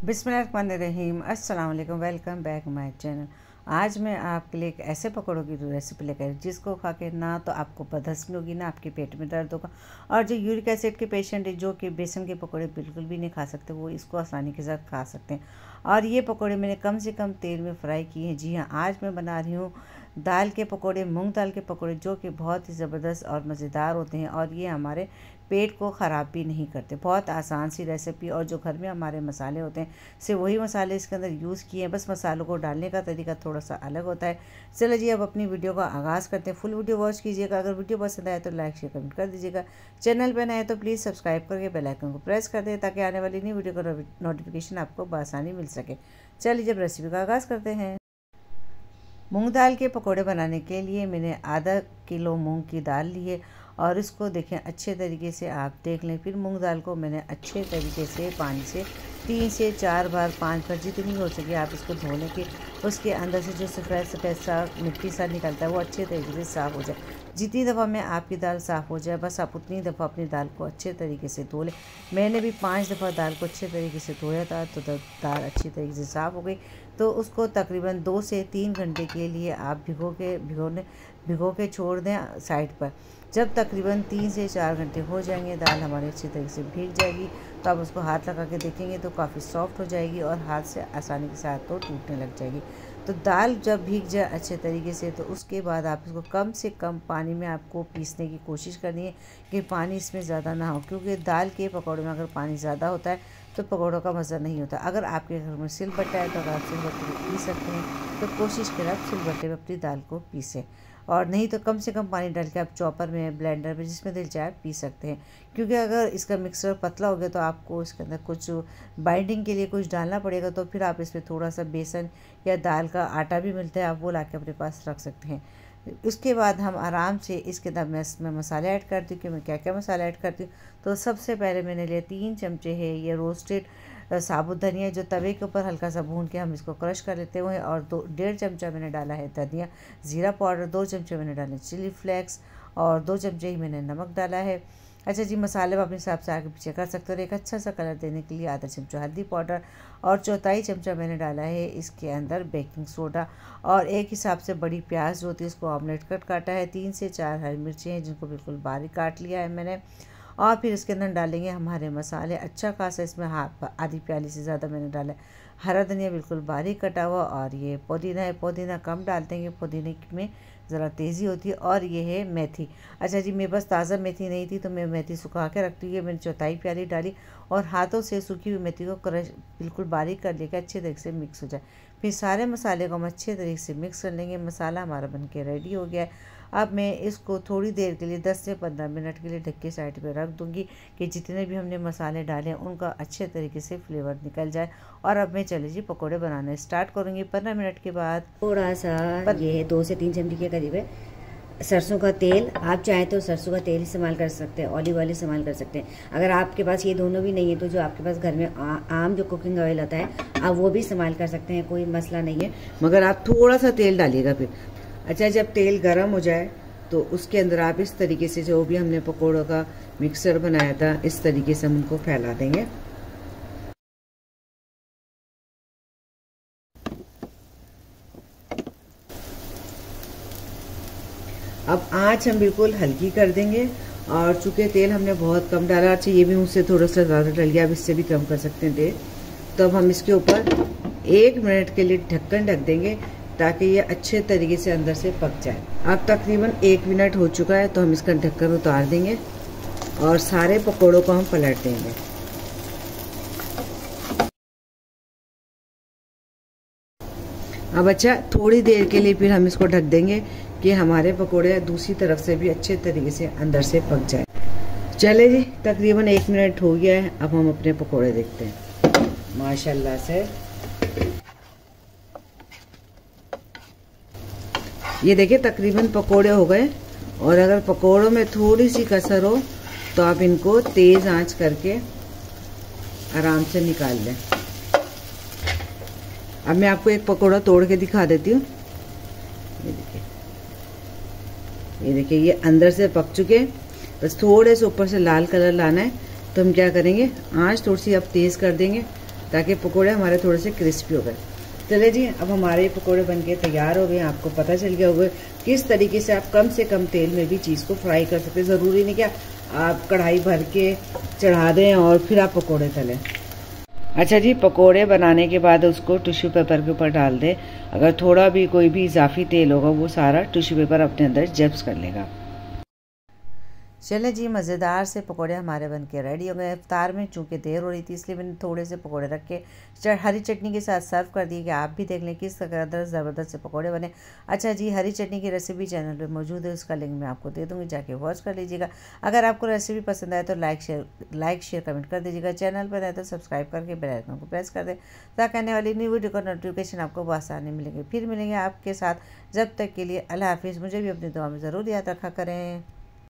बिस्मिल्लाहिर्रहमानिर्रहीम। अस्सलाम वालेकुम। Welcome back my channel. आज मैं आपके लिए एक ऐसे पकौड़ों की रेसिपी लेकर जिसको खा के ना तो आपको बदहज़मी होगी ना आपके पेट में दर्द होगा। और जो यूरिक एसिड के पेशेंट है जो कि बेसन के पकौड़े बिल्कुल भी नहीं खा सकते वो इसको आसानी के साथ खा सकते हैं। और ये पकौड़े मैंने कम से कम तेल में फ्राई किए हैं। जी हाँ, आज मैं बना रही हूँ दाल के पकौड़े, मूंग दाल के पकौड़े, जो कि बहुत ही ज़बरदस्त और मज़ेदार होते हैं और ये हमारे पेट को ख़राब भी नहीं करते। बहुत आसान सी रेसिपी, और जो घर में हमारे मसाले होते हैं से वही मसाले इसके अंदर यूज़ किए हैं, बस मसालों को डालने का तरीका थोड़ा सा अलग होता है। चलो जी, अब अपनी वीडियो का आगाज़ करते हैं। फुल वीडियो वॉच कीजिएगा। अगर वीडियो पसंद आए तो लाइक शेयर कमेंट कर दीजिएगा। चैनल पर नए तो प्लीज़ सब्सक्राइब करके बेल आइकन को प्रेस कर दें ताकि आने वाली नई वीडियो का नोटिफिकेशन आपको बआसानी मिल सके। चलिए जब रेसिपी का आगाज़ करते हैं। मूंग दाल के पकोड़े बनाने के लिए मैंने आधा किलो मूंग की दाल ली है और इसको देखें अच्छे तरीके से आप देख लें। फिर मूंग दाल को मैंने अच्छे तरीके से पानी से 3 से 4 बार 5 बार जितनी हो सके आप इसको धो लें कि उसके अंदर से जो सफ़ेद सफ़ेद सा मिट्टी सा निकलता है वो अच्छे तरीके से साफ़ हो जाए। जितनी दफ़ा में आपकी दाल साफ़ हो जाए बस आप उतनी दफ़ा अपनी दाल को अच्छे तरीके से धो लें। मैंने भी 5 दफ़ा दाल को अच्छे तरीके से धोया था तो दाल अच्छी तरीके से साफ़ हो गई। तो उसको तकरीबन 2 से 3 घंटे के लिए आप भिगो के छोड़ दें साइड पर। जब तकरीबन 3 से 4 घंटे हो जाएंगे, दाल हमारी अच्छी तरीके से भीग जाएगी तो आप उसको हाथ लगा के देखेंगे तो काफ़ी सॉफ्ट हो जाएगी और हाथ से आसानी के साथ तो टूटने लग जाएगी। तो दाल जब भीग जाए अच्छे तरीके से तो उसके बाद आप इसको कम से कम पानी में आपको पीसने की कोशिश करनी है कि पानी इसमें ज़्यादा ना हो, क्योंकि दाल के पकौड़े में अगर पानी ज़्यादा होता है तो पकौड़ों का मज़ा नहीं होता। अगर आपके घर में सिलबट्टा है तो अगर आप सिलबट्टे में पीस सकते हैं तो कोशिश करें आप सिलबट्टे में अपनी दाल को पीसें, और नहीं तो कम से कम पानी डाल के आप चॉपर में, ब्लेंडर में, जिसमें दिल चाहे पी सकते हैं। क्योंकि अगर इसका मिक्सर पतला हो गया तो आपको इसके अंदर कुछ बाइंडिंग के लिए कुछ डालना पड़ेगा, तो फिर आप इसमें थोड़ा सा बेसन या दाल का आटा भी मिलता है, आप वो ला के अपने पास रख सकते हैं। उसके बाद हम आराम से इसके अंदर मैं मसाले ऐड करती हूँ कि मैं क्या क्या मसाला ऐड करती हूँ। तो सबसे पहले मैंने लिया 3 चमचे है ये रोस्टेड साबुत धनिया, जो तवे के ऊपर हल्का सा भून के हम इसको क्रश कर लेते हुए, और 1.5 चमचा मैंने डाला है धनिया ज़ीरा पाउडर, 2 चमचे मैंने डाले चिली फ्लेक्स और 2 चमचे ही मैंने नमक डाला है। अच्छा जी, मसाले आप अपने हिसाब से आगे पीछे कर सकते हो। और एक अच्छा सा कलर देने के लिए आधा चमचा हल्दी पाउडर और 1/4 चमचा मैंने डाला है इसके अंदर बेकिंग सोडा, और एक हिसाब से बड़ी प्याज जो होती है इसको ऑमलेट कट काटा है, 3 से 4 हरी मिर्चें हैं जिनको बिल्कुल बारीक काट लिया है मैंने। और फिर इसके अंदर डालेंगे हमारे मसाले अच्छा खासा, इसमें आधी प्याली से ज़्यादा मैंने डाला है हरा धनिया बिल्कुल बारीक कटा हुआ, और ये पुदीना है, पुदीना कम डालते हैं, पुदीने में ज़रा तेज़ी होती है। और ये है मेथी। अच्छा जी, मेरे पास ताज़ा मेथी नहीं थी तो मैं मेथी सुखा के रखती हुई मैंने 1/4 प्याली डाली, और हाथों से सूखी हुई मेथी को क्रश बिल्कुल बारीक कर लेकर अच्छे तरीके से मिक्स हो जाए। फिर सारे मसाले को हम अच्छे तरीके से मिक्स कर लेंगे। मसाला हमारा बनके रेडी हो गया है। अब मैं इसको थोड़ी देर के लिए 10 से 15 मिनट के लिए ढक के साइड पे रख दूंगी कि जितने भी हमने मसाले डाले हैं उनका अच्छे तरीके से फ्लेवर निकल जाए। और अब मैं चले जी पकोड़े बनाने स्टार्ट करूंगी 15 मिनट के बाद। थोड़ा सा ये 2 से 3 चमचे के करीब है सरसों का तेल। आप चाहें तो सरसों का तेल इस्तेमाल कर सकते हैं, ऑलिव ऑयल इस्तेमाल कर सकते हैं। अगर आपके पास ये दोनों भी नहीं है तो जो आपके पास घर में आम जो कुकिंग ऑयल होता है आप वो भी इस्तेमाल कर सकते हैं, कोई मसला नहीं है, मगर आप थोड़ा सा तेल डालिएगा फिर। अच्छा, जब तेल गर्म हो जाए तो उसके अंदर आप इस तरीके से जो भी हमने पकोड़ों का मिक्सर बनाया था इस तरीके से हम उनको फैला देंगे। अब आंच हम बिल्कुल हल्की कर देंगे, और चूंकि तेल हमने बहुत कम डाला, अच्छा ये भी मुझसे थोड़ा सा ज़्यादा डल गया, अब इससे भी कम कर सकते हैं तेल। तो अब हम इसके ऊपर 1 मिनट के लिए ढक्कन ढक देंगे ताकि ये अच्छे तरीके से अंदर से पक जाए। अब तकरीबन 1 मिनट हो चुका है तो हम इसका ढक्कन उतार देंगे और सारे पकोड़ों को हम पलट देंगे। अब अच्छा, थोड़ी देर के लिए फिर हम इसको ढक देंगे कि हमारे पकोड़े दूसरी तरफ से भी अच्छे तरीके से अंदर से पक जाए। चले जी, तकरीबन 1 मिनट हो गया है। अब हम अपने पकोड़े देखते हैं। माशाल्लाह से ये देखिए तकरीबन पकोड़े हो गए, और अगर पकोड़ों में थोड़ी सी कसर हो तो आप इनको तेज़ आंच करके आराम से निकाल लें। अब मैं आपको एक पकोड़ा तोड़ के दिखा देती हूँ। ये देखिए, ये देखिए ये अंदर से पक चुके, बस थोड़े से ऊपर से लाल कलर लाना है। तो हम क्या करेंगे, आंच थोड़ी सी अब तेज़ कर देंगे ताकि पकोड़े हमारे थोड़े से क्रिस्पी हो गए। चले जी, अब हमारे पकोड़े बनके तैयार हो गए। आपको पता चल गया होगा किस तरीके से आप कम से कम तेल में भी चीज़ को फ्राई कर सकते हैं। ज़रूरी नहीं कि आप कढ़ाई भर के चढ़ा दें और फिर आप पकोड़े तलें। अच्छा जी, पकोड़े बनाने के बाद उसको टिश्यू पेपर के ऊपर डाल दें। अगर थोड़ा भी कोई भी इजाफी तेल होगा वो सारा टिश्यू पेपर अपने अंदर जब्स कर लेगा। चले जी, मज़ेदार से पकोड़े हमारे बन के रेडी हो गए। इफ्तार में चूँकि देर हो रही थी इसलिए मैंने थोड़े से पकोड़े रख के हरी चटनी के साथ सर्व कर दिए कि आप भी देख लें किस कदर ज़बरदस्त से पकोड़े बने। अच्छा जी, हरी चटनी की रेसिपी चैनल पे मौजूद है, उसका लिंक मैं आपको दे दूँगी, जाके वॉच कर लीजिएगा। अगर आपको रेसिपी पसंद आए तो लाइक शेयर कमेंट कर दीजिएगा। चैनल पर आए तो सब्सक्राइब करके बेल आइकन को प्रेस कर दें ताकि आने वाली न्यू वीडियो का नोटिफिकेशन आपको आसानी मिलेंगे। फिर मिलेंगे आपके साथ, जब तक के लिए अल्लाह हाफिज़। मुझे भी अपनी दुआ में ज़रूर याद रखा करें।